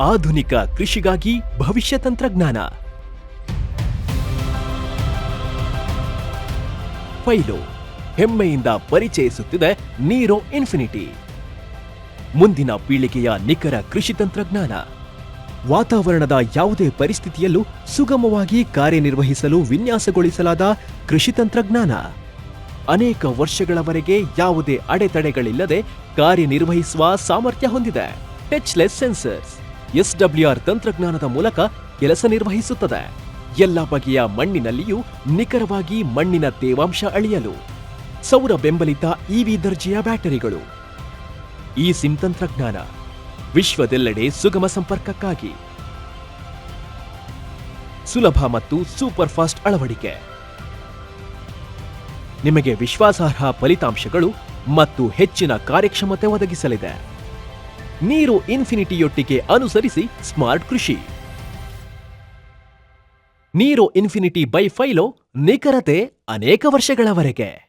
ಆಧುನಿಕ ಕೃಷಿಗಾಗಿ ಭವಿಷ್ಯ ತಂತ್ರಜ್ಞಾನ. ಫೈಲೋ ಹೆಮ್ಮೆಯಿಂದ ಪರಿಚಯಿಸುತ್ತಿದೆ ನೀರೋ ಇನ್ಫಿನಿಟಿ. ಮುಂದಿನ ಪೀಳಿಗೆಯ ನಿಖರ ಕೃಷಿ ತಂತ್ರಜ್ಞಾನ. ವಾತಾವರಣದ ಯಾವುದೇ ಪರಿಸ್ಥಿತಿಯಲ್ಲೂ ಸುಗಮವಾಗಿ ಕಾರ್ಯನಿರ್ವಹಿಸಲು ವಿನ್ಯಾಸಗೊಳಿಸಲಾದ ಕೃಷಿ ತಂತ್ರಜ್ಞಾನ. ಅನೇಕ ವರ್ಷಗಳವರೆಗೆ ಯಾವುದೇ ಅಡೆತಡೆಗಳಿಲ್ಲದೆ ಕಾರ್ಯನಿರ್ವಹಿಸುವ ಸಾಮರ್ಥ್ಯ ಹೊಂದಿದೆ. ಟಚ್ಲೆಸ್ ಸೆನ್ಸರ್ಸ್ SWR ತಂತ್ರಜ್ಞಾನದ ಮೂಲಕ ಕೆಲಸ ನಿರ್ವಹಿಸುತ್ತದೆ. ಎಲ್ಲ ಬಗೆಯ ಮಣ್ಣಿನಲ್ಲಿಯೂ ನಿಖರವಾಗಿ ಮಣ್ಣಿನ ತೇವಾಂಶ ಅಳೆಯಲು ಸೌರ ಬೆಂಬಲಿತ EV ದರ್ಜೆಯ ಬ್ಯಾಟರಿಗಳು. eSIM ತಂತ್ರಜ್ಞಾನ ವಿಶ್ವದೆಲ್ಲೆಡೆ ಸುಗಮ ಸಂಪರ್ಕಕ್ಕಾಗಿ. ಸುಲಭ ಮತ್ತು ಸೂಪರ್ ಫಾಸ್ಟ್ ಅಳವಡಿಕೆ. ನಿಮಗೆ ವಿಶ್ವಾಸಾರ್ಹ ಫಲಿತಾಂಶಗಳು ಮತ್ತು ಹೆಚ್ಚಿನ ಕಾರ್ಯಕ್ಷಮತೆ ಒದಗಿಸಲಿದೆ. ನೀರೋ ಇನ್ಫಿನಿಟಿಯೊಟ್ಟಿಗೆ ಅನುಸರಿಸಿ ಸ್ಮಾರ್ಟ್ ಕೃಷಿ. ನೀರೋ ಇನ್ಫಿನಿಟಿ ಬೈ ಫೈಲೋ, ನಿಖರತೆ ಅನೇಕ ವರ್ಷಗಳವರೆಗೆ.